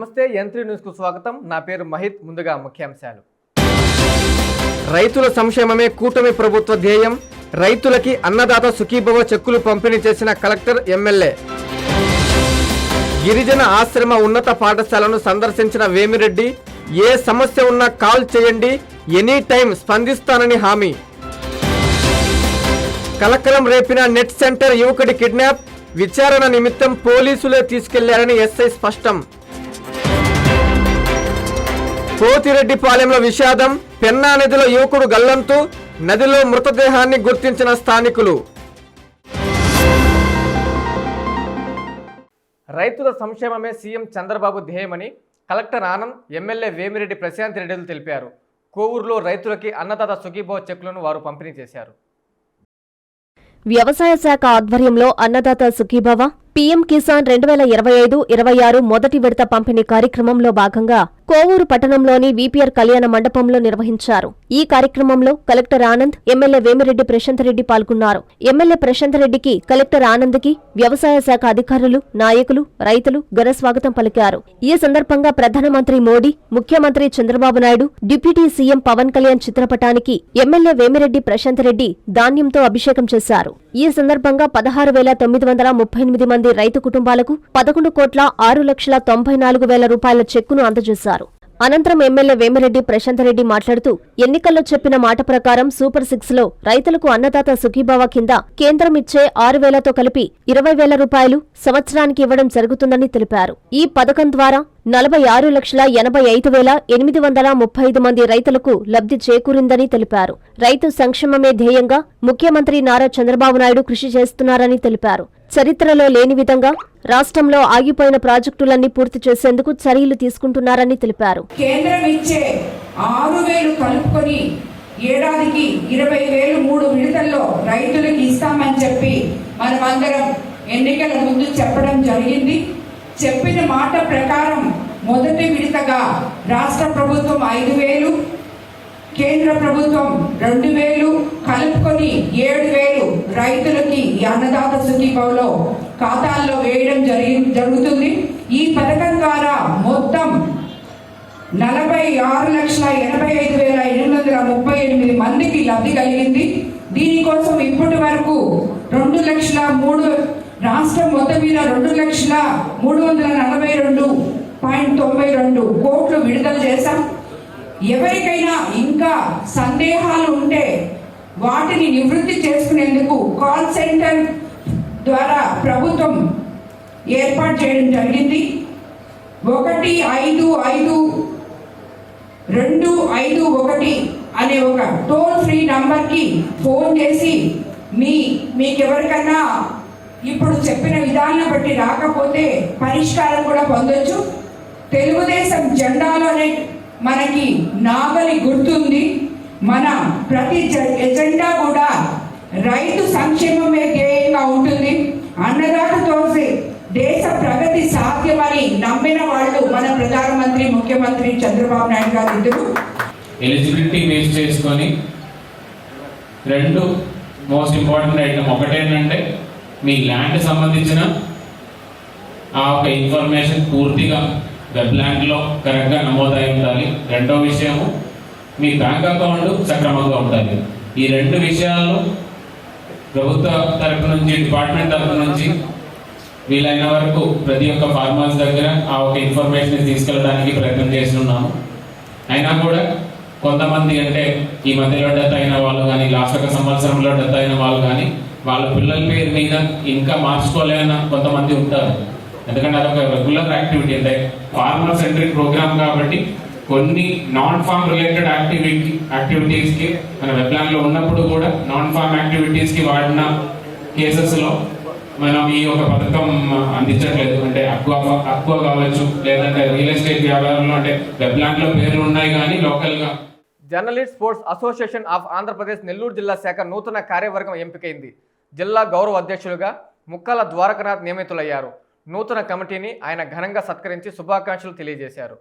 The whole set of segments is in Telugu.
నమస్తే N3 న్యూస్ కు స్వాగతం. నా పేరు మహిత్. ముందుగా ముఖ్యాంశాలు. రైతుల సంక్షేమమే కూటమి ప్రభుత్వ ధ్యేయం. రైతులకి అన్నదాత సుఖీభవ చెక్కులు పంపిణీ చేసిన కలెక్టర్ ఎమ్మెల్యే. గిరిజన ఆశ్రమ ఉన్నత పాఠశాలను సందర్శించిన వేమిరెడ్డి ఏ సమస్య ఉన్నా కాల్ చేయండి, ఎనీ టైం స్పందిస్తానని హామీ. కలకలం రేపిన నెట్ సెంటర్ యువకుడి కిడ్నాప్, విచారణ నిమిత్తం పోలీసులే తీసుకెళ్లారని ఎస్ఐ స్పష్టం. పోతిరెడ్డిపాలెంలో విషాదం, పెన్నా నదిలో యువకుడు గల్లంతు, నదిలో మృతదేహాన్ని గుర్తించిన స్థానికులు. రైతుల సంక్షేమమే సీఎం చంద్రబాబు ధ్యేయమని కలెక్టర్ ఆనంద్, ఎమ్మెల్యే వేమిరెడ్డి ప్రశాంత్ రెడ్డిలు తెలిపారు. కోవూరులో రైతులకి అన్నదాత సుఖీభవ చెక్కులను వారు పంపిణీ చేశారు. వ్యవసాయ శాఖ ఆధ్వర్యంలో అన్నదాత సుఖీభవ పీఎం కిసాన్ 2025-26 మొదటి విడత పంపిణీ కార్యక్రమంలో భాగంగా కోవూరు పట్టణంలోని వీపీఆర్ కళ్యాణ మండపంలో నిర్వహించారు. ఈ కార్యక్రమంలో కలెక్టర్ ఆనంద్, ఎమ్మెల్యే వేమిరెడ్డి ప్రశాంత్ రెడ్డి పాల్గొన్నారు. ఎమ్మెల్యే ప్రశాంత్ రెడ్డికి, కలెక్టర్ ఆనంద్కి వ్యవసాయ శాఖ అధికారులు, నాయకులు, రైతులు ఘన స్వాగతం పలికారు. ఈ సందర్భంగా ప్రధానమంత్రి మోడీ, ముఖ్యమంత్రి చంద్రబాబు నాయుడు, డిప్యూటీ సీఎం పవన్ కళ్యాణ్ చిత్రపటానికి ఎమ్మెల్యే వేమిరెడ్డి ప్రశాంత్ రెడ్డి ధాన్యంతో అభిషేకం చేశారు. ఈ సందర్భంగా 16,938 మంది రైతు కుటుంబాలకు 11,06,94,000 రూపాయల చెక్కును అందజేశారు. అనంతరం ఎమ్మెల్యే వేమిరెడ్డి ప్రశాంత్ రెడ్డి మాట్లాడుతూ, ఎన్నికల్లో చెప్పిన మాట ప్రకారం సూపర్ 6లో రైతులకు అన్నదాత సుఖీభవ కింద కేంద్రం ఇచ్చే 6,000తో కలిపి 20,000 రూపాయలు సంవత్సరానికి ఇవ్వడం జరుగుతుందని తెలిపారు. ఈ పథకం ద్వారా 46,85,835 మంది రైతులకు లబ్ధి చేకూరిందని తెలిపారు. రైతు సంక్షేమమే ధ్యేయంగా ముఖ్యమంత్రి నారా చంద్రబాబు నాయుడు కృషి చేస్తున్నారని తెలిపారు. చరిత్రలో లేని విధంగా రాష్ట్రంలో ఆగిపోయిన ప్రాజెక్టులన్నీ పూర్తి చేసేందుకు చర్యలు తీసుకుంటున్నారని తెలిపారు. కేంద్రం ఇచ్చే 6,000 కలుపుకొని ఏడాదికి 20,000 3 విడతల్లో రైతులకు ఇస్తామని చెప్పి మనమందరం ఎన్నికల ముందు చెప్పడం జరిగింది. చెప్పిన మాట ప్రకారం మొదటి విడతగా రాష్ట్ర ప్రభుత్వం 5,000, కేంద్ర ప్రభుత్వం 2,000 కలుపుకొని 7,000 రైతులకి ఈ అన్నదాత సుఖీభవలో ఖాతాల్లో వేయడం జరుగుతుంది. ఈ పథకం ద్వారా మొత్తం 46,85,838 మందికి లబ్ధి కలిగింది. దీనికోసం ఇప్పటి వరకు 2,03,000 రాష్ట్రం మొత్తం మీద 2,342.92 కోట్లు విడుదల చేశాం. ఎవరికైనా ఇంకా సందేహాలు ఉంటే వాటిని నివృత్తి చేసుకునేందుకు కాల్ సెంటర్ ద్వారా ప్రభుత్వం ఏర్పాటు చేయడం జరిగింది. 155-251 అనే ఒక టోల్ ఫ్రీ నంబర్కి ఫోన్ చేసి మీకెవరికన్నా ఇప్పుడు చెప్పిన విధానం బట్టి రాకపోతే పరిష్కారం కూడా పొందొచ్చు. తెలుగుదేశం జెండాలోనే మనకి నాగలి గుర్తుంది. మన ప్రతి ఎజెండా కూడా రైతు సంక్షేమమే ధ్యేయంగా ఉంటుంది. అన్నదాతతో దేశ ప్రగతి సాధ్యమని నమ్మిన వాళ్ళు మన ప్రధానమంత్రి, ముఖ్యమంత్రి చంద్రబాబు నాయుడు గారు ఇద్దరు. ఎలిజిబిలిటీ బేస్ చేసుకొని 2 మోస్ట్ ఇంపార్టెంట్ ఐటమ్. ఒకటేంటంటే మీ ల్యాండ్ సంబంధించిన ఆ ఒక ఇన్ఫర్మేషన్ పూర్తిగా వెబ్ ల్యాండ్లో కరెక్ట్గా నమోదై ఉండాలి. రెండో విషయము మీ బ్యాంక్ అకౌంట్ సక్రమంగా ఉండాలి. ఈ 2 విషయాలు ప్రభుత్వ తరపు నుంచి, డిపార్ట్మెంట్ తరపు నుంచి వీలైన వరకు ప్రతి ఒక్క ఫార్మర్స్ దగ్గర ఆ ఒక ఇన్ఫర్మేషన్ తీసుకెళ్ళడానికి ప్రయత్నం చేస్తున్నాము. అయినా కూడా కొంతమంది, అంటే ఈ మధ్యలో డెత్ అయిన వాళ్ళు కానీ, లాస్ట్ ఒక సంవత్సరంలో డెత్ అయిన వాళ్ళు కానీ, వాళ్ళ పిల్లల పేరు మీద ఇంకా మార్చుకోలేన కొంతమంది ఉంటారు. ఎందుకంటే అదొక రెగ్యులర్ యాక్టివిటీ, అంటే ఫార్మర్ సెంట్రిక్ ప్రోగ్రామ్ కాబట్టి కొన్ని నాన్ ఫార్మ్ రిలేటెడ్ యాక్టివిటీస్కి మన వెబ్లాండ్లో ఉన్నప్పుడు కూడా నాన్ ఫార్మ్ యాక్టివిటీస్కి వాడిన కేసెస్లో మనం ఈ ఒక పథకం అందించట్లేదు. అంటే అక్వా కావచ్చు, లేదంటే రియల్ ఎస్టేట్ వ్యాపారంలో, అంటే వెబ్లాండ్లో పేర్లు ఉన్నాయి కానీ లోకల్గా. Journalist sports association of Andhra Pradesh Nellore జిల్లా శాఖ నూతన కార్యవర్గం ఎంపికైంది. జిల్లా గౌరవ అధ్యక్షులుగా ముక్కాల ద్వారకనాథ్ నియమితులయ్యారు. నూతన కమిటీని ఆయన ఘనంగా సత్కరించి శుభాకాంక్షలు తెలియజేశారు.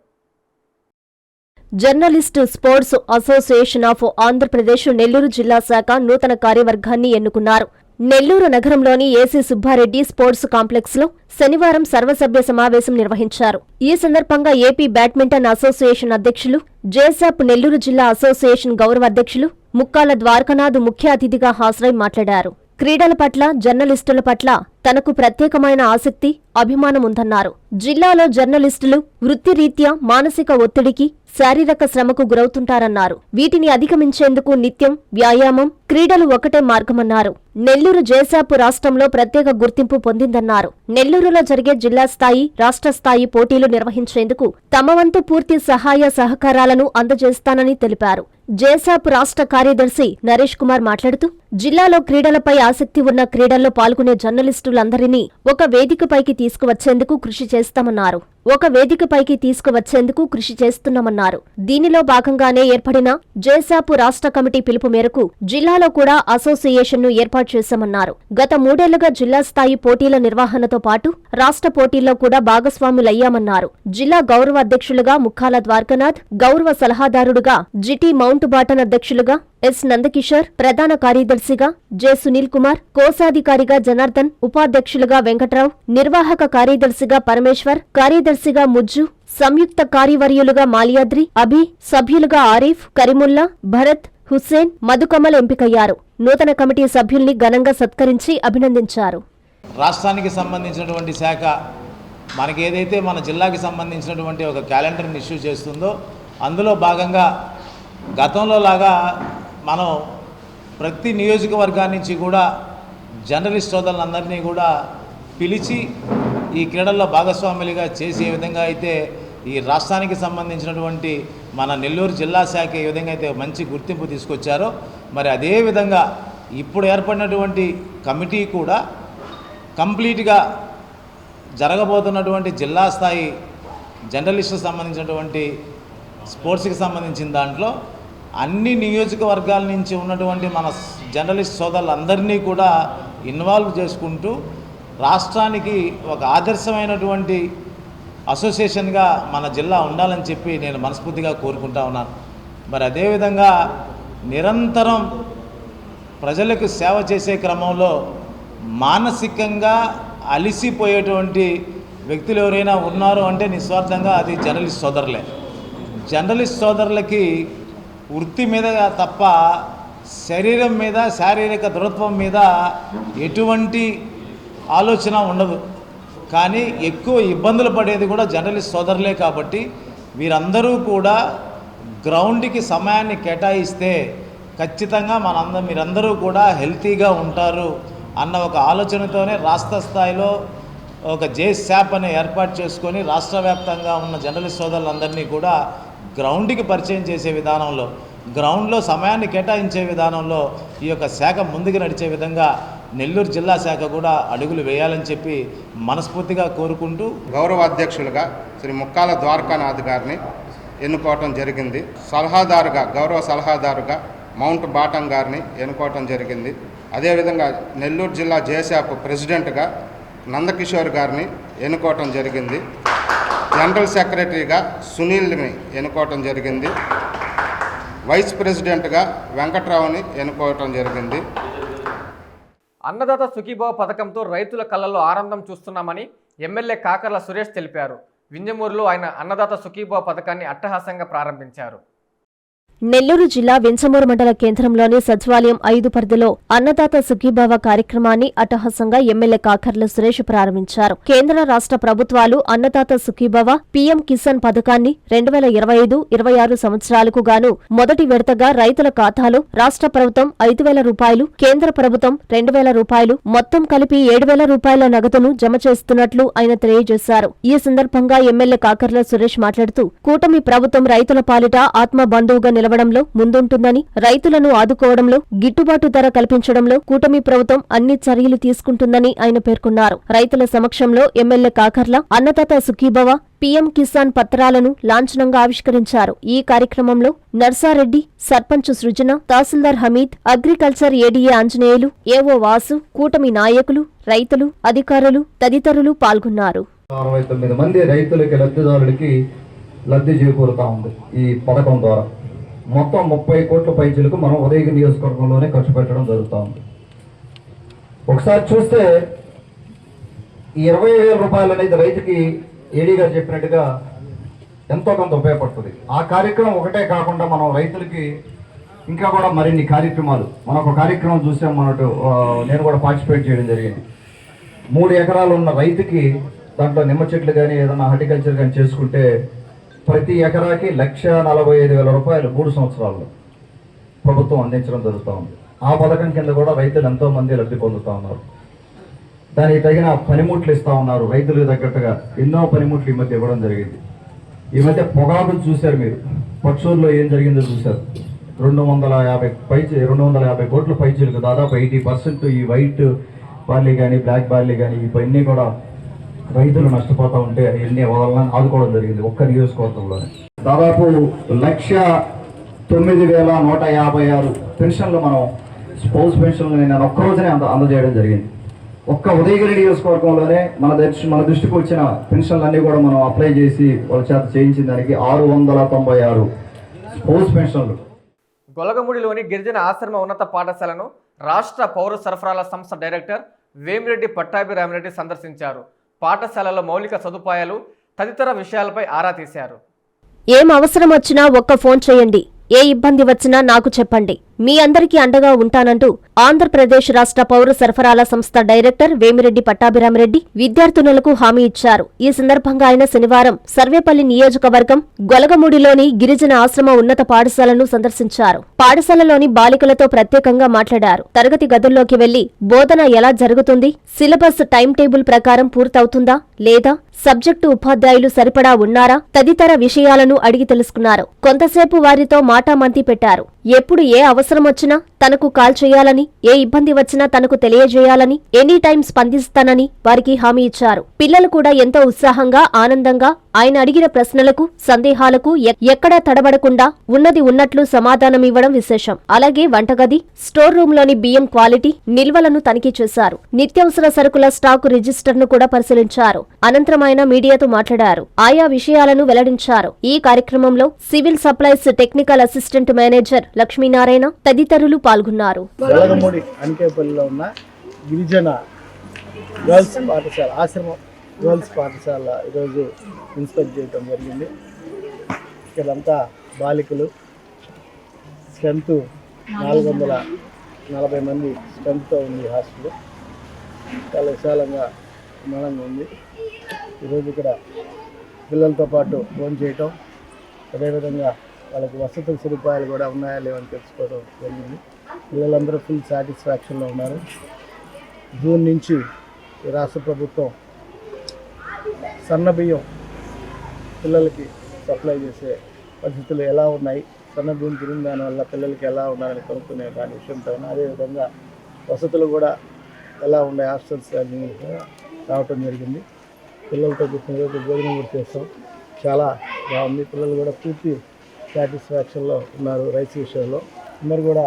Journalist sports association of Andhra Pradesh Nellore జిల్లా శాఖ నూతన కార్యవర్గాన్ని ఎన్నుకున్నారు. నెల్లూరు నగరంలోని ఏసీ సుబ్బారెడ్డి స్పోర్ట్స్ కాంప్లెక్స్ లో శనివారం సర్వసభ్య సమావేశం నిర్వహించారు. ఈ సందర్భంగా ఏపీ బ్యాడ్మింటన్ అసోసియేషన్ అధ్యక్షులు, జేసాప్ నెల్లూరు జిల్లా అసోసియేషన్ గౌరవ అధ్యక్షులు ముక్కాల ద్వారకనాథ్ ముఖ్య అతిథిగా హాజరై మాట్లాడారు. క్రీడల పట్ల, జర్నలిస్టుల పట్ల తనకు ప్రత్యేకమైన ఆసక్తి, అభిమానం ఉందన్నారు. జిల్లాలో జర్నలిస్టులు వృత్తిరీత్యా మానసిక ఒత్తిడికి, శారీరక శ్రమకు గురవుతుంటారన్నారు. వీటిని అధిగమించేందుకు నిత్యం వ్యాయామం, క్రీడలు ఒకటే మార్గమన్నారు. నెల్లూరు జేసాపు రాష్ట్రంలో ప్రత్యేక గుర్తింపు పొందిందన్నారు. నెల్లూరులో జరిగే జిల్లా స్థాయి, రాష్ట్ర స్థాయి పోటీలు నిర్వహించేందుకు తమ వంతు పూర్తి సహాయ సహకారాలను అందజేస్తానని తెలిపారు. జేసాప్ రాష్ట్ర కార్యదర్శి నరేష్ కుమార్ మాట్లాడుతూ, జిల్లాలో క్రీడలపై ఆసక్తి ఉన్న క్రీడల్లో పాల్గొనే జర్నలిస్టులందరినీ ఒక వేదికపైకి తీసుకువచ్చేందుకు కృషి చేస్తున్నామన్నారు. దీనిలో భాగంగానే ఏర్పడిన జేసాపు రాష్ట్ర కమిటీ పిలుపు మేరకు జిల్లాలో కూడా అసోసియేషన్ను ఏర్పాటు చేశామన్నారు. గత 3 ఏళ్లుగా జిల్లా స్థాయి పోటీల నిర్వహణతో పాటు రాష్ట్ర పోటీల్లో కూడా భాగస్వాములయ్యామన్నారు. జిల్లా గౌరవ అధ్యక్షులుగా ముక్కాల ద్వారకనాథ్, గౌరవ సలహాదారుడుగా జిటి మౌంట్ బాటన్ అధ్యక్షులుగా ఎస్ నందకిషోర్, ప్రధాన కార్యదర్శిగా జె సునీల్ కుమార్, కోశాధికారిగా జనార్దన్, ఉపాధ్యక్షులుగా వెంకట్రావు, నిర్వాహక కార్యదర్శిగా పరమేశ్వర్, కార్యదర్శిగా ముజ్జు, సంయుక్త కార్యవర్యులుగా మాలియాద్రి, అభి, సభ్యులుగా ఆరిఫ్, కరీముల్లా, భరత్, హుస్సేన్, మధుకమల్ ఎంపికయ్యారు. నూతన కమిటీ సభ్యుల్ని ఘనంగా సత్కరించి అభినందించారు. రాష్ట్రానికి సంబంధించినటువంటి శాఖ మనకి ఏదైతే మన జిల్లాకి సంబంధించినటువంటి ఒక క్యాలెండర్ని ఇష్యూ చేస్తుందో అందులో భాగంగా గతంలో లాగా మనం ప్రతి నియోజకవర్గాన్ని నుంచి కూడా జర్నలిస్ట్ సోదరులందరినీ కూడా పిలిచి ఈ క్రీడల్లో భాగస్వాములుగా చేసే విధంగా అయితే ఈ రాష్ట్రానికి సంబంధించినటువంటి మన నెల్లూరు జిల్లా శాఖ ఏ విధంగా అయితే మంచి గుర్తింపు తీసుకొచ్చారో మరి అదేవిధంగా ఇప్పుడు ఏర్పడినటువంటి కమిటీ కూడా కంప్లీట్గా జరగబోతున్నటువంటి జిల్లా స్థాయి జర్నలిస్టుకు సంబంధించినటువంటి స్పోర్ట్స్కి సంబంధించిన దాంట్లో అన్ని నియోజకవర్గాల నుంచి ఉన్నటువంటి మన జర్నలిస్ట్ సోదరులందరినీ కూడా ఇన్వాల్వ్ చేసుకుంటూ రాష్ట్రానికి ఒక ఆదర్శమైనటువంటి అసోసియేషన్గా మన జిల్లా ఉండాలని చెప్పి నేను మనస్ఫూర్తిగా కోరుకుంటా ఉన్నాను. మరి అదేవిధంగా నిరంతరం ప్రజలకు సేవ చేసే క్రమంలో మానసికంగా అలిసిపోయేటువంటి వ్యక్తులు ఎవరైనా ఉన్నారు అంటే నిస్వార్థంగా అది జర్నలిస్ట్ సోదరులే. జర్నలిస్ట్ సోదరులకి వృత్తి మీద తప్ప శరీరం మీద, శారీరక దృఢత్వం మీద ఎటువంటి ఆలోచన ఉండదు. కానీ ఎక్కువ ఇబ్బందులు పడేది కూడా జర్నలిస్ట్ సోదరులే. కాబట్టి వీరందరూ కూడా గ్రౌండ్కి సమయాన్ని కేటాయిస్తే ఖచ్చితంగా మీరందరూ కూడా హెల్తీగా ఉంటారు అన్న ఒక ఆలోచనతోనే రాష్ట్ర స్థాయిలో ఒక జేసాప్ అనే ఏర్పాటు చేసుకొని రాష్ట్ర వ్యాప్తంగా ఉన్న జర్నలిస్ట్ సోదరులందరినీ కూడా గ్రౌండ్కి పరిచయం చేసే విధానంలో, గ్రౌండ్లో సమయాన్ని కేటాయించే విధానంలో ఈ యొక్క శాఖ ముందుకు నడిచే విధంగా నెల్లూరు జిల్లా శాఖ కూడా అడుగులు వేయాలని చెప్పి మనస్ఫూర్తిగా కోరుకుంటూ గౌరవ అధ్యక్షులుగా శ్రీ ముక్కాల ద్వారకానాథ్ గారిని ఎన్నుకోవటం జరిగింది. గౌరవ సలహాదారుగా మౌంట్ బాటన్ గారిని ఎన్నుకోవటం జరిగింది. అదేవిధంగా నెల్లూరు జిల్లా జేసాప్ ప్రెసిడెంట్గా నందకిషోర్ గారిని ఎన్నుకోవటం జరిగింది. జనరల్ సెక్రటరీగా సునీల్ని ఎన్నుకోవటం జరిగింది. వైస్ ప్రెసిడెంట్గా వెంకట్రావుని ఎన్నుకోవటం జరిగింది. అన్నదాత సుఖీభావ పథకంతో రైతుల కళ్ళల్లో ఆనందం చూస్తున్నామని ఎమ్మెల్యే కాకర్ల సురేష్ తెలిపారు. వింజమూరులో ఆయన అన్నదాత సుఖీభావ పథకాన్ని అట్టహాసంగా ప్రారంభించారు. నెల్లూరు జిల్లా వింజమూరు మండల కేంద్రంలోని సచివాలయం 5 పరిధిలో అన్నదాత సుఖీభావ కార్యక్రమాన్ని అట్టహాసంగా ఎమ్మెల్యే కాకర్ల సురేష్ ప్రారంభించారు. కేంద్ర రాష్ట్ర ప్రభుత్వాలు అన్నదాత సుఖీభావ, పీఎం కిసాన్ పథకాన్ని 2025-26 సంవత్సరాలకు గాను మొదటి విడతగా రైతుల ఖాతాలో రాష్ట్ర ప్రభుత్వం 5,000 రూపాయలు, కేంద్ర ప్రభుత్వం 2,000 రూపాయలు, మొత్తం కలిపి 7,000 రూపాయల నగదును జమ చేస్తున్నట్లు ఆయన తెలియజేశారు. ఈ సందర్భంగా ఎమ్మెల్యే కాకర్ల సురేష్ మాట్లాడుతూ, కూటమి ప్రభుత్వం రైతుల పాలిట ఆత్మ బంధువుగా నిలవడంలో ముందుంటుందని, రైతులను ఆదుకోవడంలో, గిట్టుబాటు ధర కల్పించడంలో కూటమి ప్రభుత్వం అన్ని చర్యలు తీసుకుంటుందని ఆయన పేర్కొన్నారు. రైతుల సమక్షంలో ఎమ్మెల్యే కాకర్ల అన్నదాత సుఖీభవ, పీఎం కిసాన్ పత్రాలను లాంఛనంగా ఆవిష్కరించారు. ఈ కార్యక్రమంలో నర్సారెడ్డి, సర్పంచ్ సృజన, తహసీల్దార్ హమీద్, అగ్రికల్చర్ ఏడీఏ ఆంజనేయులు, ఏవో వాసు, కూటమి నాయకులు, రైతులు, అధికారులు తదితరులు పాల్గొన్నారు. 69 మంది రైతులకి, లబ్ధిదారులకి లబ్ధి చేకూరుతా ఉంది ఈ పథకం ద్వారా. మొత్తం 30 కోట్ల పైచీలకు మనం ఉదయగిరి నియోజకవర్గంలోనే ఖర్చు పెట్టడం జరుగుతూ ఉంది. ఒకసారి చూస్తే ఈ 20,000 రూపాయలు అనేది రైతుకి ఏడీ గారు చెప్పినట్టుగా ఎంతో కొంత ఉపయోగపడుతుంది. ఆ కార్యక్రమం ఒకటే కాకుండా మనం రైతులకి ఇంకా కూడా మరిన్ని కార్యక్రమాలు, మనం ఒక కార్యక్రమం చూసాం, నేను కూడా పార్టిసిపేట్ చేయడం జరిగింది. 3 ఎకరాలు ఉన్న రైతుకి దాంట్లో నిమ్మ చెట్లు కానీ ఏదైనా హార్టికల్చర్ కానీ చేసుకుంటే ప్రతి ఎకరాకి 1,45,000 రూపాయలు 3 సంవత్సరాల్లో ప్రభుత్వం అందించడం జరుగుతూ ఉంది. ఆ పథకం కింద కూడా రైతులు ఎంతో మంది లబ్ధి పొందుతూ ఉన్నారు. దానికి తగిన పనిముట్లు ఇస్తూ ఉన్నారు. రైతులకు తగ్గట్టుగా ఎన్నో పనిముట్లు ఈ మధ్య ఇవ్వడం జరిగింది. ఈ మధ్య పొగాకును చూశారు మీరు, పక్షూరులో ఏం జరిగిందో చూశారు. 250 కోట్ల పైచీలకు దాదాపు 80% ఈ వైట్ బార్లీ కానీ బ్లాక్ బార్లీ కానీ ఇవన్నీ కూడా రైతులు నష్టపోతూ ఉంటే అవన్నీ వదలని ఆదుకోవడం జరిగింది. ఒక్క నియోజకవర్గంలోనే దాదాపు 1,09,156 పెన్షన్లు మనం స్పౌస్ పెన్షన్లు నేను ఒక్కరోజునే అందజేయడం జరిగింది. ఒక్క ఉదయగిరి నియోజకవర్గంలోనే మన దృష్టికి వచ్చిన పెన్షన్లన్నీ కూడా మనం అప్లై చేసి వాళ్ళ చేత చేయించిన దానికి 696 స్పౌస్ పెన్షన్లు. గొలగముడిలోని గిరిజన ఆశ్రమ ఉన్నత పాఠశాలను రాష్ట్ర పౌర సరఫరాల సంస్థ డైరెక్టర్ వేమిరెడ్డి పట్టాభిరామిరెడ్డి సందర్శించారు. పాఠశాలలో మౌలిక సదుపాయాలు తదితర విషయాలపై ఆరా తీశారు. ఏం అవసరం వచ్చినా ఒక్క ఫోన్ చేయండి, ఏ ఇబ్బంది వచ్చినా నాకు చెప్పండి, మీ అందరికీ అండగా ఉంటానంటూ ఆంధ్రప్రదేశ్ రాష్ట్ర పౌర సరఫరాల సంస్థ డైరెక్టర్ వేమిరెడ్డి పట్టాభిరామిరెడ్డి విద్యార్థినులకు హామీ ఇచ్చారు. ఈ సందర్భంగా ఆయన శనివారం సర్వేపల్లి నియోజకవర్గం గొలగముడిలోని గిరిజన ఆశ్రమ ఉన్నత పాఠశాలను సందర్శించారు. పాఠశాలలోని బాలికలతో ప్రత్యేకంగా మాట్లాడారు. తరగతి గదుల్లోకి వెళ్లి బోధన ఎలా జరుగుతుంది, సిలబస్ టైం టేబుల్ ప్రకారం పూర్తవుతుందా లేదా, సబ్జెక్టు ఉపాధ్యాయులు సరిపడా ఉన్నారా తదితర విషయాలను అడిగి తెలుసుకున్నారు. కొంతసేపు వారితో మాటామంతి పెట్టారు. ఎప్పుడు ఏ అవసరం వచ్చినా తనకు కాల్ చేయాలని, ఏ ఇబ్బంది వచ్చినా తనకు తెలియజేయాలని, ఎనీ టైం స్పందిస్తానని వారికి హామీ ఇచ్చారు. పిల్లలు కూడా ఎంతో ఉత్సాహంగా ఆనందంగా ఆయన అడిగిన ప్రశ్నలకు సందేహాలకు ఎక్కడా తడబడకుండా ఉన్నది ఉన్నట్లు సమాధానమివ్వడం విశేషం. అలాగే వంటగది, స్టోర్ రూంలోని బియ్యం క్వాలిటీ, నిల్వలను తనిఖీ చేశారు. నిత్యావసర సరుకుల స్టాకు రిజిస్టర్ను కూడా పరిశీలించారు. అనంతరం ఆయన మీడియాతో మాట్లాడారు. ఆయా విషయాలను వెల్లడించారు. ఈ కార్యక్రమంలో civil supplies technical assistant manager Lakshminarayana తదితరులు పాల్గొన్నారు. గొలగముడి అంకేపల్లిలో ఉన్న గిరిజన గర్ల్స్ పాఠశాల, ఆశ్రమం గర్ల్స్ పాఠశాల ఈరోజు ఇన్స్పెక్ట్ చేయడం జరిగింది. ఇక్కడంతా బాలికలు, స్ట్రెంత్ 440 మంది స్ట్రెంత్తో ఉంది. హాస్టల్ చాలా విశాలంగా బ్రహ్మాండంగా ఉంది. ఈరోజు ఇక్కడ పిల్లలతో పాటు ఫోన్ చేయటం, అదేవిధంగా వాళ్ళకి వసతుల సదుపాయాలు కూడా ఉన్నాయా లేవని తెలుసుకోవడం జరిగింది. పిల్లలందరూ ఫుల్ సాటిస్ఫాక్షన్లో ఉన్నారు. జూన్ నుంచి ఈ రాష్ట్ర ప్రభుత్వం సన్న బియ్యం పిల్లలకి సప్లై చేసే పరిస్థితులు ఎలా ఉన్నాయి, సన్న బియ్యం తిరిగిన దానివల్ల పిల్లలకి ఎలా ఉన్నారని కనుక్కునే దాని విషయంతో, అదేవిధంగా వసతులు కూడా ఎలా ఉన్నాయి, హాస్టల్స్ అన్నీ రావటం జరిగింది. పిల్లలతో కూర్చుని రోజు భోజనం కూడా చేస్తాం. చాలా బాగుంది. పిల్లలు కూడా పూర్తి సాటిస్ఫాక్షన్లో ఉన్నారు. రైస్ విషయంలో అందరూ కూడా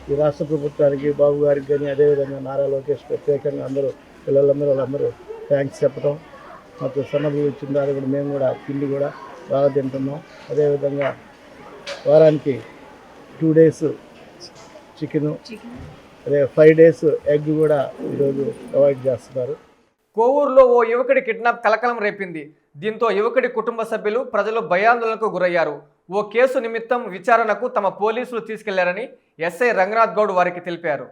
ఈ రాష్ట్ర ప్రభుత్వానికి, బాబు గారికి కానీ, అదేవిధంగా నారా లోకేష్ ప్రత్యేకంగా అందరూ వాళ్ళందరూ థ్యాంక్స్ చెప్పడం, మాకు సన్నబియ్యం ఇచ్చిన దాన్ని కూడా మేము కూడా తిండి కూడా బాగా తింటున్నాం. అదేవిధంగా వారానికి 2 days చికెను, అదే 5 days ఎగ్ కూడా ఈరోజు ప్రొవైడ్ చేస్తున్నారు. కోవూరులో ఓ యువకుడి కిడ్నాప్ కలకలం రేపింది. దీంతో యువకుడి కుటుంబ సభ్యులు, ప్రజలు భయాందోళనకు గురయ్యారు. ఓ కేసు నిమిత్తం విచారణకు తమ పోలీసులు తీసుకెళ్లారని ఎస్ఐ రంగనాథ్ గౌడ్ వారికి తెలిపారు.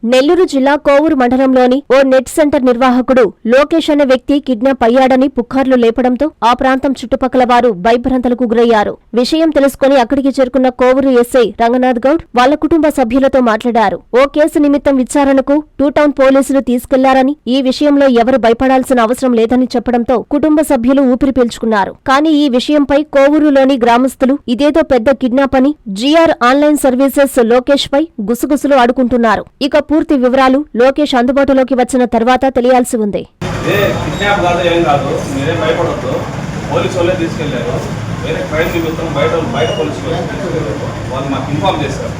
నెల్లూరు జిల్లా కోవూరు మండలంలోని ఓ నెట్ సెంటర్ నిర్వాహకుడు లోకేష్ అనే వ్యక్తి కిడ్నాప్ అయ్యాడని పుకార్లు లేపడంతో ఆ ప్రాంతం చుట్టుపక్కల వారు భయభ్రాంతలకు గురయ్యారు. విషయం తెలుసుకుని అక్కడికి చేరుకున్న కోవూరు ఎస్ఐ రంగనాథ్ గౌడ్ వాళ్ల కుటుంబ సభ్యులతో మాట్లాడారు. ఓ కేసు నిమిత్తం విచారణకు 2 టౌన్ పోలీసులు తీసుకెళ్లారని, ఈ విషయంలో ఎవరు భయపడాల్సిన అవసరం లేదని చెప్పడంతో కుటుంబ సభ్యులు ఊపిరి పీల్చుకున్నారు. కానీ ఈ విషయంపై కోవూరులోని గ్రామస్తులు ఇదేదో పెద్ద కిడ్నాప్ అని జిఆర్ ఆన్లైన్ సర్వీసెస్ లోకేష్ పై గుసగుసలు ఆడుకుంటున్నారు. ఇక పూర్తి వివరాలు లోకేష్ అందుబాటులోకి వచ్చిన తర్వాత తెలియాల్సి ఉంది. పోలీసు వాళ్ళే తీసుకెళ్లారు. వేరే క్రైమ్ నిమిత్తం బయట పోలీసులు వాళ్ళు మాకు ఇన్ఫార్మ్ చేశారు.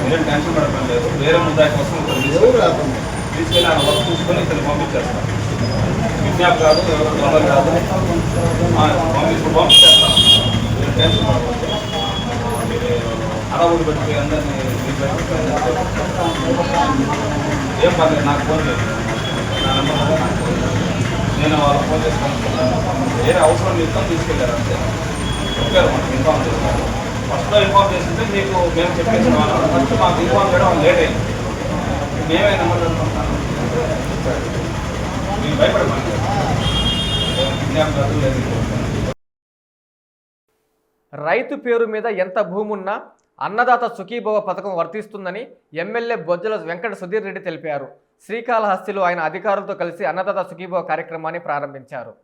మీరేం టెన్షన్ పడటం లేదు. వేరే ముద్దాయి కోసం తీసుకెళ్ళి ఆయన వర్క్ చూసుకొని ఇక్కడ పంపించేస్తారు. కిడ్నాప్ కాదు, ఎవరు దొంగలు కాదు, పంపించేస్తాను. మీరు టెన్షన్ పడకూడదు. అడవులు పెట్టి అందరినీ ఏం పర్లేదు, నాకు ఫోన్ లేదు, నా నెంబర్ కూడా నాకు ఫోన్ లేదు. నేను వాళ్ళకి ఫోన్ చేసుకుంటున్నాను. వేరే అవసరం లేదు తీసుకెళ్ళారు అంతే. చెప్పారు మనకు ఇన్ఫార్మ్ చేస్తారు. ఫస్ట్లో ఇన్ఫార్మ్ చేస్తుంటే మీకు మేము చెప్పేసిన వాళ్ళు ఫస్ట్ మాకు ఇన్ఫార్మ్ చేయడం లేట్ అయింది. మేమే నెంబర్ అనుకుంటున్నాను. మీరు భయపడమంటారు కిడ్నాప్ కాదు లేదు. రైతు పేరు మీద ఎంత భూమి ఉన్నా అన్నదాత సుఖీభవ పథకం వర్తిస్తుందని ఎమ్మెల్యే బొజ్జల వెంకట సుధీర్ రెడ్డి తెలిపారు. శ్రీకాళహస్తిలో ఆయన అధికారులతో కలిసి అన్నదాత సుఖీభవ కార్యక్రమాన్ని ప్రారంభించారు.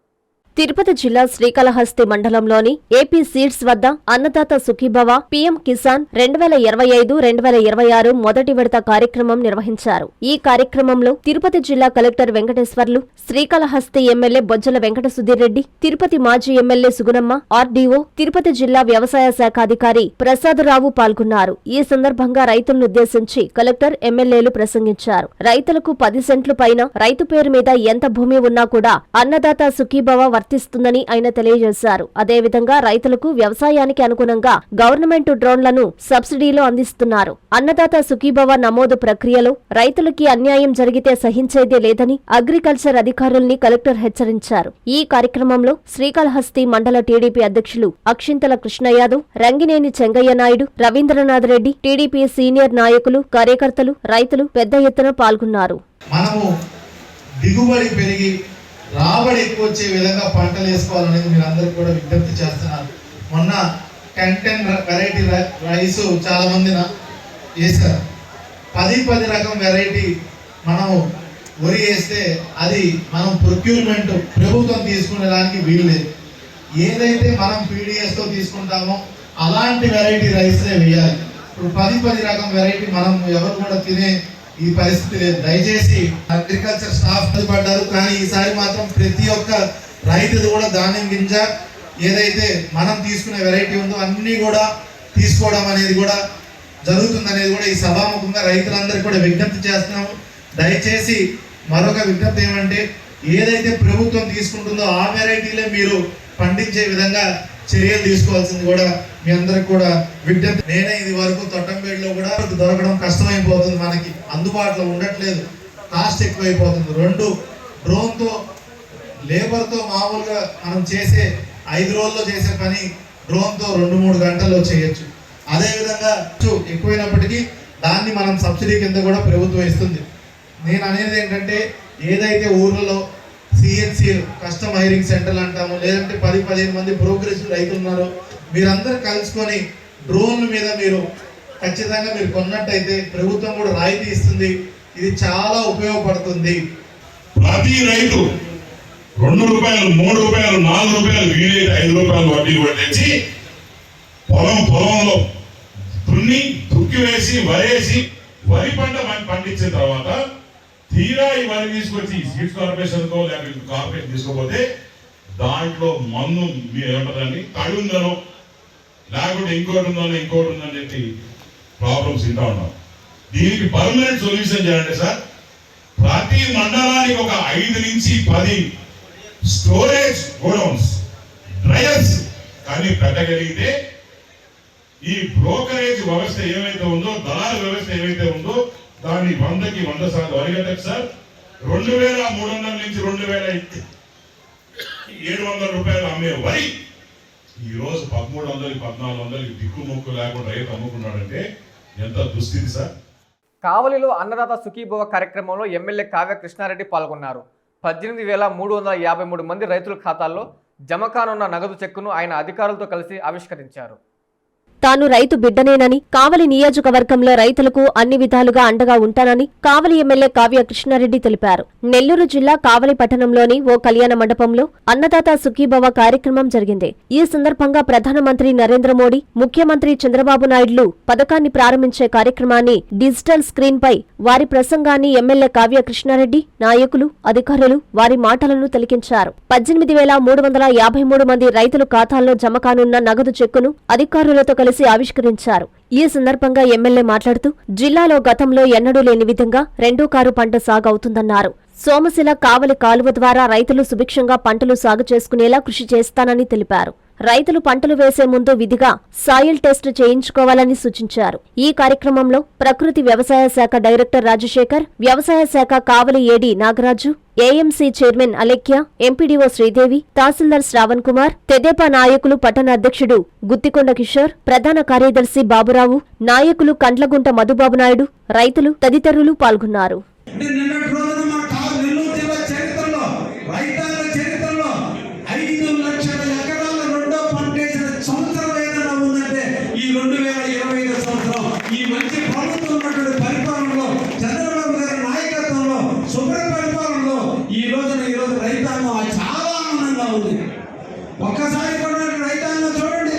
తిరుపతి జిల్లా శ్రీకాళహస్తి మండలంలోని ఏపీ సీడ్స్ వద్ద అన్నదాత సుఖీభవ పీఎం కిసాన్ 2025-2026 మొదటి విడత కార్యక్రమం నిర్వహించారు. ఈ కార్యక్రమంలో తిరుపతి జిల్లా కలెక్టర్ వెంకటేశ్వర్లు, శ్రీకాళహస్తి ఎమ్మెల్యే బొజ్జల వెంకట సుధీర్ రెడ్డి, తిరుపతి మాజీ ఎమ్మెల్యే సుగుణమ్మ, ఆర్డీఓ, తిరుపతి జిల్లా వ్యవసాయ శాఖ అధికారి ప్రసాదరావు పాల్గొన్నారు. ఈ సందర్భంగా రైతులనుద్దేశించి కలెక్టర్, ఎమ్మెల్యేలు ప్రసంగించారు. రైతులకు 10 సెంట్లు పైన రైతు పేరు మీద ఎంత భూమి ఉన్నా కూడా అన్నదాత సుఖీభవ వర్తిస్తుందని ఆయన తెలియజేశారు. అదేవిధంగా రైతులకు వ్యవసాయానికి అనుగుణంగా గవర్నమెంట్ డ్రోన్లను సబ్సిడీలో అందిస్తున్నారు. అన్నదాత సుఖీభవ నమోదు ప్రక్రియలో రైతులకి అన్యాయం జరిగితే సహించేదే లేదని అగ్రికల్చర్ అధికారుల్ని కలెక్టర్ హెచ్చరించారు. ఈ కార్యక్రమంలో శ్రీకాళహస్తి మండల టీడీపీ అధ్యక్షులు అక్షింతల కృష్ణయాదవ్, రంగినేని చెంగయ్య నాయుడు, రవీంద్రనాథ్ రెడ్డి, టీడీపీ సీనియర్ నాయకులు, కార్యకర్తలు, రైతులు పెద్ద ఎత్తున పాల్గొన్నారు. మనము దిగుబడి పెరిగి రాబడి ఎక్కువ వచ్చే విధంగా పంటలు వేసుకోవాలనేది మీరు అందరికి కూడా విజ్ఞప్తి చేస్తున్నారు. మొన్న 10 వెరైటీ రైస్ చాలా మంది వేశారు. 10 రకం వెరైటీ మనం వరి వేస్తే అది మనం ప్రొక్యూర్మెంట్ ప్రభుత్వం తీసుకునే దానికి వీలు లేదు. ఏదైతే మనం పీడిఎస్తో తీసుకుంటామో అలాంటి వెరైటీ రైస్నే వేయాలి. ఇప్పుడు 10 రకం వెరైటీ మనం ఎవరు కూడా తినే ఈ పరిస్థితి లేదు. దయచేసి అగ్రికల్చర్ స్టాఫ్ పడ్డారు, కానీ ఈసారి మాత్రం ప్రతి ఒక్క రైతుది కూడా ధాన్యం గింజ ఏదైతే మనం తీసుకునే వెరైటీ ఉందో అన్నీ కూడా తీసుకోవడం అనేది కూడా జరుగుతుందనేది కూడా ఈ సభాముఖంగా రైతులందరికీ కూడా విజ్ఞప్తి చేస్తున్నాము. దయచేసి మరొక విజ్ఞప్తి ఏమంటే, ఏదైతే ప్రభుత్వం తీసుకుంటుందో ఆ వెరైటీలే మీరు పండించే విధంగా చర్యలు తీసుకోవాల్సింది కూడా మీ అందరికి కూడా విజ్ఞప్తి. నేనే ఇది వరకు తొట్టంపేటలో కూడా దొరకడం కష్టమైపోతుంది, మనకి అందుబాటులో ఉండట్లేదు, కాస్ట్ ఎక్కువైపోతుంది. 2 డ్రోన్తో లేబర్తో మామూలుగా మనం చేసే 5 రోజుల్లో చేసే పని డ్రోన్తో 2-3 గంటల్లో చేయొచ్చు. అదేవిధంగా ఎక్కువైనప్పటికీ దాన్ని మనం సబ్సిడీ కింద కూడా ప్రభుత్వం ఇస్తుంది. నేను అనేది ఏంటంటే, ఏదైతే ఊర్లలో సిఎన్సి కస్టమ్ హైరింగ్ సెంటర్లు అంటాము, లేదంటే 10-15 మంది ప్రోగ్రెసివ్ రైతులు ఉన్నారు, మీరందరూ కలుసుకొని డ్రోన్ల మీద మీరు ఖచ్చితంగా మీరు కొన్నట్టయితే ప్రభుత్వం కూడా రాయితీ ఇస్తుంది. ఇది చాలా ఉపయోగపడుతుంది. ప్రతి రైతు 2 రూపాయలు, 3 రూపాయలు, 4 రూపాయలు, వీలైతే 5 రూపాయలు వడ్డీ కూడా తెచ్చి పొలంలో దుక్కి వేసి వరేసి వరి పంట పండించిన తర్వాత తీరా ఈ వరి తీసుకొచ్చి సీడ్స్ కార్పొరేషన్తో లేకపోతే కార్పొరేషన్ తీసుకోపోతే దాంట్లో మందు ఏమంటారని తడి ఉందనో లేకపోతే ఇంకోటి ఉందని చెప్పి ప్రాబ్లమ్స్ ఇంటా ఉన్నాం. దీనికి పర్మనెంట్ సొల్యూషన్ చేయండి సార్. ప్రతి మండలానికి ఒక 5 నుంచి 10 స్టోరేజ్ గోడౌన్స్, డ్రైయర్స్ కానీ పెట్టగలిగితే ఈ బ్రోకరేజ్ వ్యవస్థ ఏమైతే ఉందో, దళాల వ్యవస్థ ఏమైతే ఉందో దాన్ని 100కి 100% అరిగట్టచ్చు సార్. 2300 నుంచి 2700 రూపాయలు అమ్మే వరి ఈ రోజు 1300-1400 దిక్కుముక్కు లేకుండా రైతు అమ్ముకున్నాడంటే ఎంత దుస్థితి సార్. కావలిలో అన్నదాత సుఖీభవ కార్యక్రమంలో ఎమ్మెల్యే కావ్య కృష్ణారెడ్డి పాల్గొన్నారు. 18,353 మంది రైతుల ఖాతాల్లో జమ కానున్న నగదు చెక్కును ఆయన అధికారులతో కలిసి ఆవిష్కరించారు. తాను రైతు బిడ్డనేనని, కావలి నియోజకవర్గంలో రైతులకు అన్ని విధాలుగా అండగా ఉంటానని కావలి ఎమ్మెల్యే కావ్య కృష్ణారెడ్డి తెలిపారు. నెల్లూరు జిల్లా కావలి పట్టణంలోని ఓ కళ్యాణ మండపంలో అన్నదాత సుఖీభవ కార్యక్రమం జరిగింది. ఈ సందర్భంగా ప్రధానమంత్రి నరేంద్ర మోడీ, ముఖ్యమంత్రి చంద్రబాబు నాయుడులు పథకాన్ని ప్రారంభించే కార్యక్రమాన్ని డిజిటల్ స్క్రీన్ పై వారి ప్రసంగాన్ని ఎమ్మెల్యే కావ్య కృష్ణారెడ్డి, నాయకులు, అధికారులు వారి మాటలను తిలకించారు. 18,353 మంది రైతుల ఖాతాల్లో జమ కానున్న నగదు చెక్కును అధికారులతో కలిసి ఆవిష్కరించారు. ఈ సందర్భంగా ఎమ్మెల్యే మాట్లాడుతూ, జిల్లాలో గతంలో ఎన్నడూ లేని విధంగా 2 కారు పంట సాగు అవుతుందన్నారు. సోమశిల కావలి కాలువ ద్వారా రైతులు సుభిక్షంగా పంటలు సాగు చేసుకునేలా కృషి చేస్తానని తెలిపారు. రైతులు పంటలు వేసే ముందు విధిగా సాయిల్ టెస్ట్ చేయించుకోవాలని సూచించారు. ఈ కార్యక్రమంలో ప్రకృతి వ్యవసాయ శాఖ డైరెక్టర్ రాజశేఖర్, వ్యవసాయ శాఖ Kavali AD Nagaraju, AMC chairman Alekhya, MPDO Sridevi, tahsildar Shravan Kumar, తెదేపా నాయకులు పట్టణ అధ్యక్షుడు గుత్తికొండ కిషోర్, ప్రధాన కార్యదర్శి బాబురావు, నాయకులు కండ్లగుంట మధుబాబు నాయుడు, రైతులు తదితరులు పాల్గొన్నారు. ఒక్కసారి కూడా రైతాంగం చూడండి,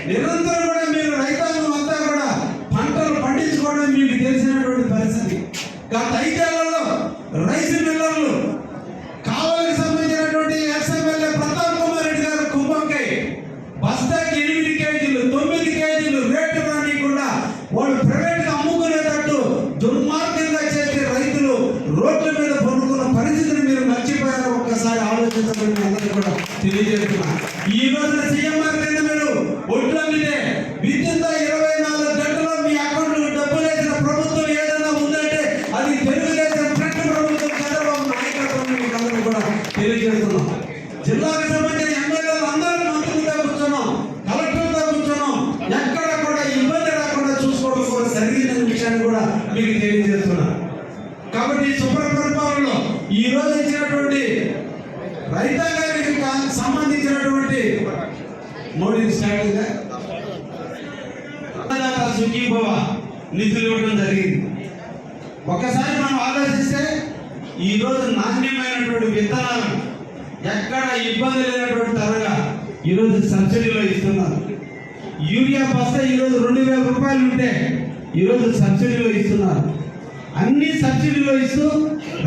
నిరంతరం కూడా మీరు రైతాంగం అంతా కూడా పంటలు పండించుకోవడం మీకు తెలిసినటువంటి పరిస్థితి. గత 5 ఏళ్లలో రైస్ మిల్లర్లు కావలికి సంబంధించినటువంటి ఎక్స్ఎమ్మెల్యే ప్రతాప్ కుమార్ రెడ్డి గారు కుంభంకై బస్తాకి 8 కేజీలు 9 కేజీలు రేటు రానికుండా వాళ్ళు ప్రైవేట్గా అమ్ముకునేటట్టు దుర్మార్గంగా చేసి రైతులు రోడ్ల మీద పడుకున్న పరిస్థితిని మీరు మర్చిపోయారు. ఒక్కసారి ఆలోచించమని అందరూ కూడా తెలియజేస్తున్నా. ఈ రోజున సీఎంఆర్ కింద మీరు ఒడ్లు అమ్మితే విద్యుత్ 24 గంటల్లో మీ అకౌంట్లో డబ్బులు వేసిన ప్రభుత్వం ఏదైనా ఉందంటే అది తెలుగుదేశం ఫ్రంట్ ప్రభుత్వం చంద్రబాబు నాయకత్వం మీకు అందరూ కూడా తెలియజేస్తున్నాం. జిల్లాకు సంబంధించిన ఎమ్మెల్యేలు అందరూ మంత్రులతో కూర్చున్నాం, కలెక్టర్తో కూర్చున్నాం, ఎక్కడ కూడా ఇబ్బంది రాకుండా చూసుకోవడం కూడా జరిగిందనే విషయాన్ని కూడా మీకు తెలియజేస్తున్నాం. కాబట్టి శుభ్ర పరిపాలనలో ఈ రోజు ఇచ్చినటువంటి రైతాంగానికి సంబంధించినటువంటి మోడీ స్టార్ట్ సుఖీభవ నిధులు ఇవ్వడం జరిగింది. ఒక్కసారి మనం ఆలోచిస్తే ఈ రోజు నాణ్యమైనటువంటి విత్తనాలు ఎక్కడ ఇబ్బంది లేనటువంటి ధరగా ఈరోజు సబ్సిడీలో ఇస్తున్నారు. యూరియా బస్తా ఈరోజు 2000 రూపాయలు ఉంటే ఈరోజు సబ్సిడీలో ఇస్తున్నారు. అన్ని సబ్సిడీలో ఇస్తూ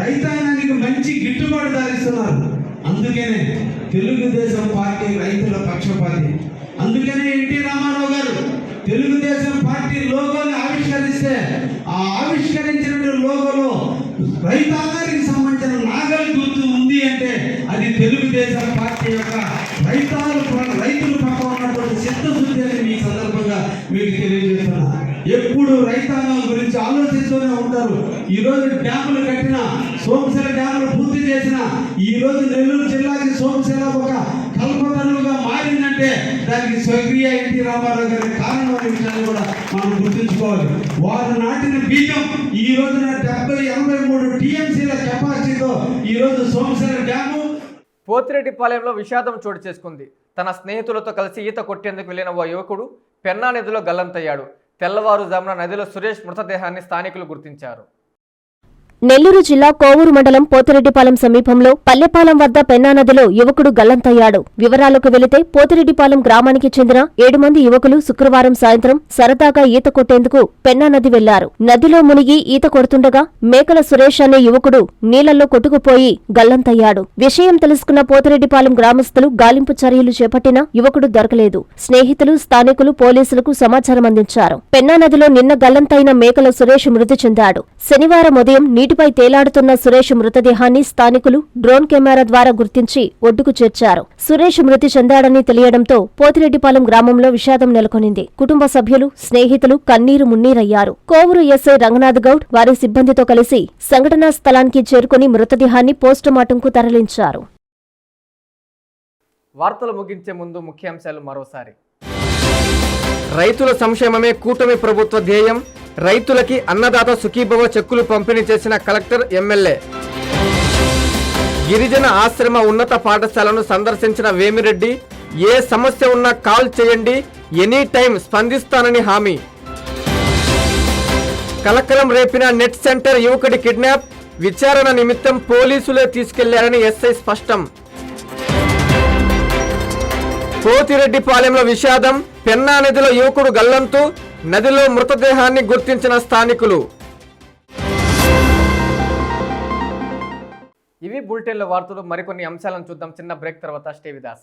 రైతాంగానికి మంచి గిట్టుబాటు ధర ఇస్తున్నారు. అందుకనే తెలుగుదేశం పార్టీ రైతుల పక్షపాతి. అందుకనే ఎన్టీ రామారావు గారు తెలుగుదేశం పార్టీ లోగోని ఆవిష్కరిస్తే ఆ ఆవిష్కరించిన లోగోలో రైతాంగానికి సంబంధించిన నాగలి గుర్తు ఉంది అంటే అది తెలుగుదేశం పార్టీ యొక్క రైతుల పక్క ఉన్నటువంటి చిత్తశుద్ధి అని మీ సందర్భంగా మీకు తెలియజేస్తున్నా. ఎప్పుడు రైతాంగం గురించి ఆలోచిస్తూనే ఉంటారు. ఈ రోజు డ్యాములు కట్టిన, సోమశిల డ్యాములు పూర్తి చేసిన, ఈ రోజు నెల్లూరు జిల్లాకి సోమశిల ఒక కల్పతరువుగా మారిందంటే దానికి స్వర్గీయ ఎన్టీ రామారావు గారి కారణం అనే విషయాన్ని కూడా మనం గుర్తుంచుకోవాలి. వారు నాటిన బీజం ఈ రోజున 70-83 టీఎంసీల కెపాసిటీతో ఈ రోజు సోమశిల డ్యాము. పోతిరెడ్డిపాలెంలో విషాదం చోటు చేసుకుంది. తన స్నేహితులతో కలిసి ఈత కొట్టేందుకు వెళ్లిన ఓ యువకుడు పెన్నా నదిలో గల్లంతయ్యాడు. తెల్లవారుజామున నదిలో సురేష్ మృతదేహాన్ని స్థానికులు గుర్తించారు. నెల్లూరు జిల్లా కోవూరు మండలం పోతిరెడ్డిపాలెం సమీపంలో పల్లెపాలెం వద్ద పెన్నా నదిలో యువకుడు గల్లంతయ్యాడు. వివరాలకు వెళితే పోతిరెడ్డిపాలెం గ్రామానికి చెందిన 7 మంది యువకులు శుక్రవారం సాయంత్రం సరదాగా ఈత కొట్టేందుకు పెన్నా నది వెళ్లారు. నదిలో మునిగి ఈత కొడుతుండగా మేకల సురేష్ అనే యువకుడు నీళ్లలో కొట్టుకుపోయి గల్లంతయ్యాడు. విషయం తెలుసుకున్న పోతిరెడ్డిపాలెం గ్రామస్తులు గాలింపు చర్యలు చేపట్టినా యువకుడు దొరకలేదు. స్నేహితులు, స్థానికులు పోలీసులకు సమాచారం అందించారు. పెన్నా నదిలో నిన్న గల్లంతైన మేకల సురేష్ మృతి చెందాడు. శనివారం ఉదయం నీటిపై తేలాడుతున్న సురేష్ మృతదేహాన్ని స్థానికులు డ్రోన్ కెమెరా ద్వారా గుర్తించి ఒడ్డుకు చేర్చారు. సురేష్ మృతి చెందాడని తెలియడంతో పోతిరెడ్డిపాలెం గ్రామంలో విషాదం నెలకొనింది. కుటుంబ సభ్యులు, స్నేహితులు కన్నీరు మున్నీరయ్యారు. కోవూరు ఎస్ఐ రంగనాథ్ గౌడ్ వారి సిబ్బందితో కలిసి సంఘటనా స్థలానికి చేరుకుని మృతదేహాన్ని పోస్టుమార్టంకు తరలించారు. వార్తలు ముగించే ముందు ముఖ్యాంశాలు మరోసారి. రైతుల సంక్షేమమే కూటమి ప్రభుత్వ ధ్యేయం. రైతులకి అన్నదాత సుఖీభవ చెక్కులు పంపిణీ చేసిన కలెక్టర్, ఎమ్మెల్యే. గిరిజన ఆశ్రమ ఉన్నత పాఠశాలను సందర్శించిన వేమిరెడ్డి, ఏ సమస్య ఉన్నా కాల్ చేయండి, ఎనీ టైం స్పందిస్తానని హామీ. కలకలం రేపిన నెట్ సెంటర్ యువకుడి కిడ్నాప్, విచారణ నిమిత్తం పోలీసులే తీసుకెళ్లారని ఎస్ఐ స్పష్టం. పోతిరెడ్డిపాలెంలో విషాదం, పెన్నా నదిలో యువకుడు గల్లంతు, నదిలో మృతదేహాన్ని గుర్తించిన స్థానికులు. ఇవి బులెటిన్ల వార్తలు. మరికొన్ని అంశాలను చూద్దాం చిన్న బ్రేక్ తర్వాత. Stay with us.